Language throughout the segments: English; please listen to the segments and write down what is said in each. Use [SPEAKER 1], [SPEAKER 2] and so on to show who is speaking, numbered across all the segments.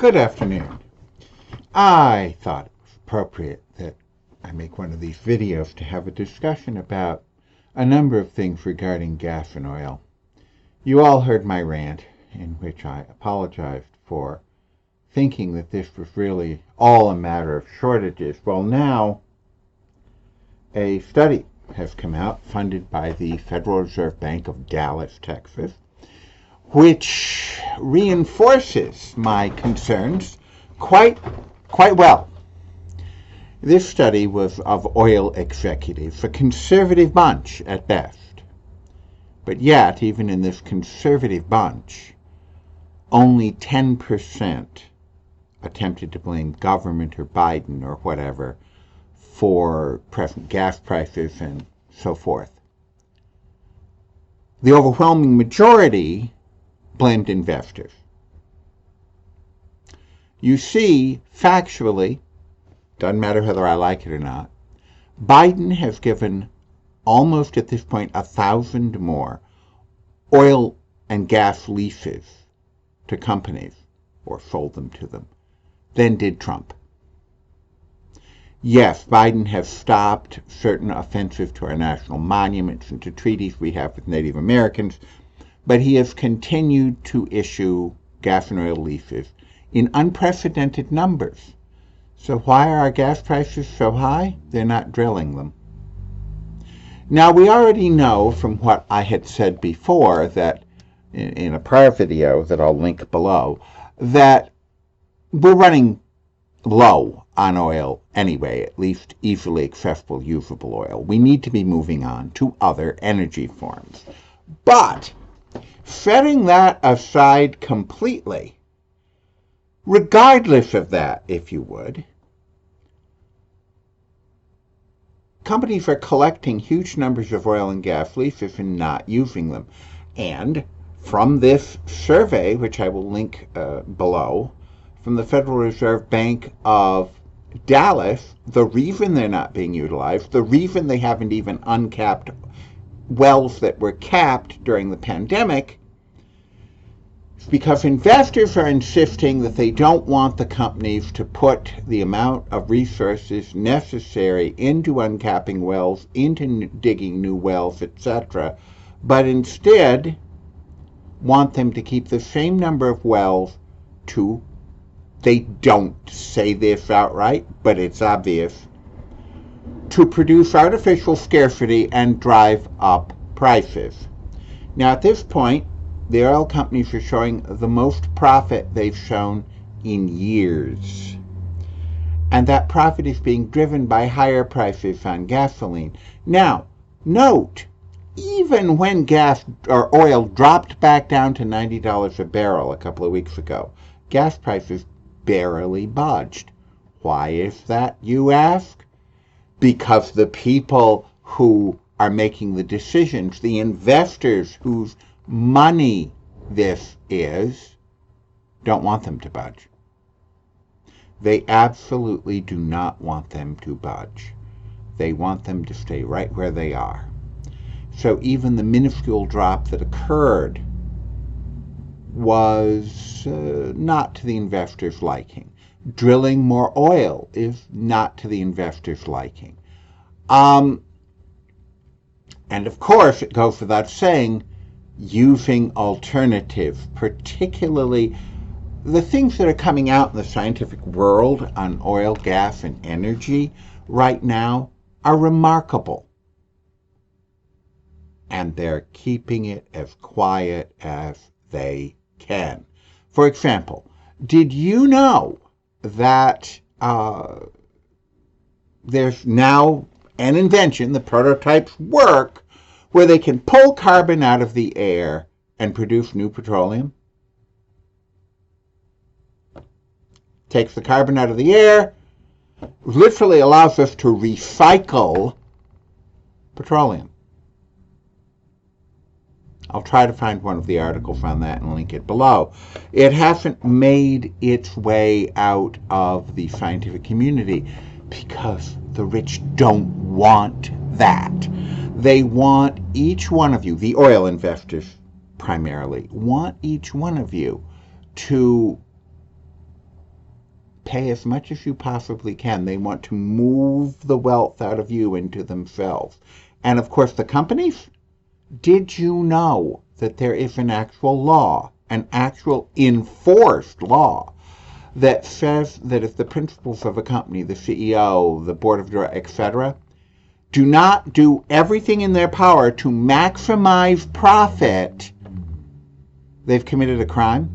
[SPEAKER 1] Good afternoon. I thought it was appropriate that I make one of these videos to have a discussion about a number of things regarding gas and oil. You all heard my rant in which I apologized for thinking that this was really all a matter of shortages. Well, now a study has come out funded by the Federal Reserve Bank of Dallas, Texas, which reinforces my concerns quite well. This study was of oil executives, a conservative bunch at best. But yet, even in this conservative bunch, only 10% attempted to blame government or Biden or whatever for present gas prices and so forth. The overwhelming majority blamed investors. You see, factually, doesn't matter whether I like it or not, Biden has given almost at this point 1,000 more oil and gas leases to companies, or sold them to them, than did Trump. Yes, Biden has stopped certain offenses to our national monuments and to treaties we have with Native Americans, but he has continued to issue gas and oil leases in unprecedented numbers. So why are our gas prices so high? They're not drilling them. Now, we already know from what I had said before, that in a prior video that I'll link below, that we're running low on oil anyway, at least easily accessible, usable oil. We need to be moving on to other energy forms. But setting that aside completely, regardless of that, if you would, companies are collecting huge numbers of oil and gas leases and not using them. And from this survey, which I will link below, from the Federal Reserve Bank of Dallas, the reason they're not being utilized, the reason they haven't even uncapped wells that were capped during the pandemic, is because investors are insisting that they don't want the companies to put the amount of resources necessary into uncapping wells, into digging new wells, etc., but instead want them to keep the same number of wells to, they don't say this outright, but it's obvious, to produce artificial scarcity and drive up prices. Now, at this point, the oil companies are showing the most profit they've shown in years. And that profit is being driven by higher prices on gasoline. Now, note, even when gas or oil dropped back down to $90 a barrel a couple of weeks ago, gas prices barely budged. Why is that, you ask? Because the people who are making the decisions, the investors whose money this is, don't want them to budge. They absolutely do not want them to budge. They want them to stay right where they are. So even the minuscule drop that occurred was not to the investors' liking. Drilling more oil is not to the investors' liking. And of course, it goes without saying, using alternatives, particularly the things that are coming out in the scientific world on oil, gas, and energy right now are remarkable. And they're keeping it as quiet as they can. For example, did you know that there's now an invention, the prototypes work, where they can pull carbon out of the air and produce new petroleum? Takes the carbon out of the air, literally allows us to recycle petroleum. I'll try to find one of the articles on that and link it below. It hasn't made its way out of the scientific community because the rich don't want that. They want each one of you, the oil investors primarily, want each one of you to pay as much as you possibly can. They want to move the wealth out of you into themselves. And of course, the companies, did you know that there is an actual law, an actual enforced law, that says that if the principals of a company, the CEO, the board of directors, etc., do not do everything in their power to maximize profit, they've committed a crime?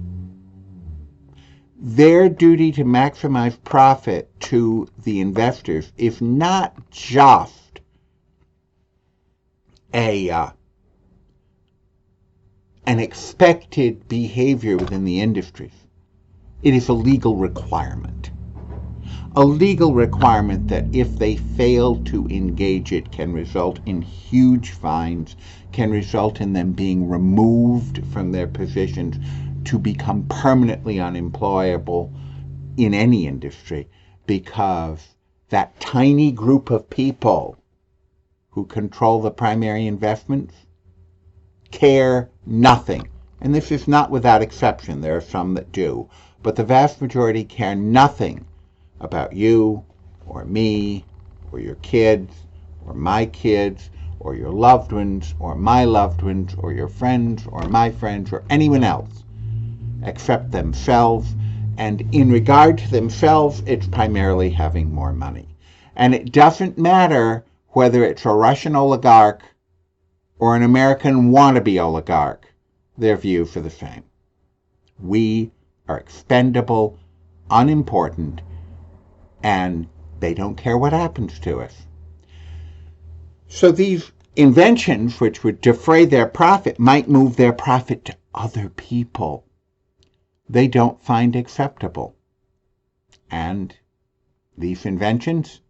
[SPEAKER 1] Their duty to maximize profit to the investors is not just an expected behavior within the industries. It is a legal requirement. A legal requirement that if they fail to engage it can result in huge fines, can result in them being removed from their positions to become permanently unemployable in any industry, because that tiny group of people who control the primary investments care nothing. And this is not without exception. There are some that do. But the vast majority care nothing about you or me or your kids or my kids or your loved ones or my loved ones or your friends or my friends or anyone else except themselves. And in regard to themselves, it's primarily having more money. And it doesn't matter whether it's a Russian oligarch or an American wannabe oligarch. Their views are the same. We are expendable, unimportant, and they don't care what happens to us. So these inventions, which would defray their profit, might move their profit to other people they don't find acceptable. And these inventions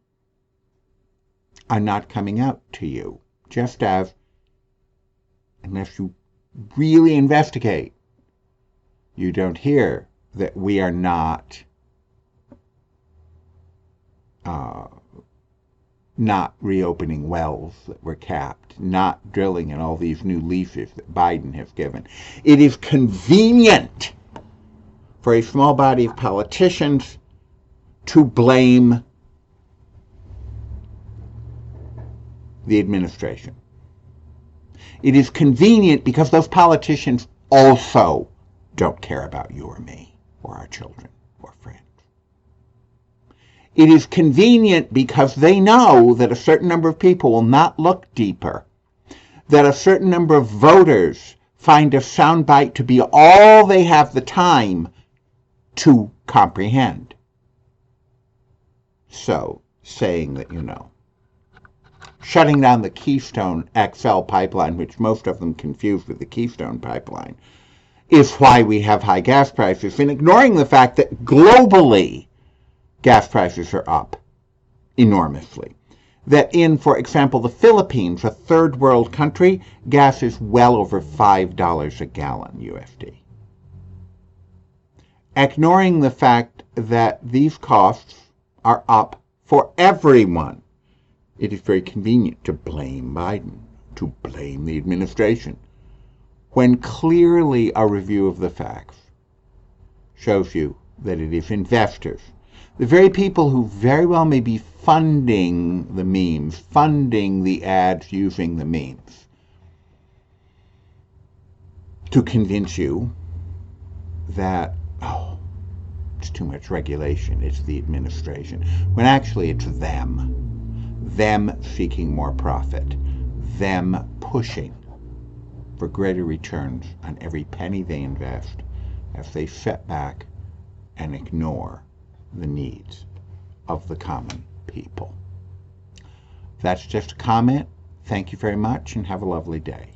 [SPEAKER 1] are not coming out to you, just as, unless you really investigate, you don't hear that we are not reopening wells that were capped, not drilling in all these new leases that Biden has given. It is convenient for a small body of politicians to blame the administration. It is convenient because those politicians also don't care about you or me or our children or friends. It is convenient because they know that a certain number of people will not look deeper, that a certain number of voters find a soundbite to be all they have the time to comprehend. So, saying that, shutting down the Keystone XL pipeline, which most of them confuse with the Keystone pipeline, is why we have high gas prices, and ignoring the fact that globally gas prices are up enormously. That in, for example, the Philippines, a third world country, gas is well over $5 a gallon USD. Ignoring the fact that these costs are up for everyone. It is very convenient to blame Biden, to blame the administration, when clearly a review of the facts shows you that it is investors, the very people who very well may be funding the memes, funding the ads using the memes, to convince you that, it's too much regulation, it's the administration, when actually it's them seeking more profit, them pushing for greater returns on every penny they invest as they sit back and ignore the needs of the common people. That's just a comment. Thank you very much and have a lovely day.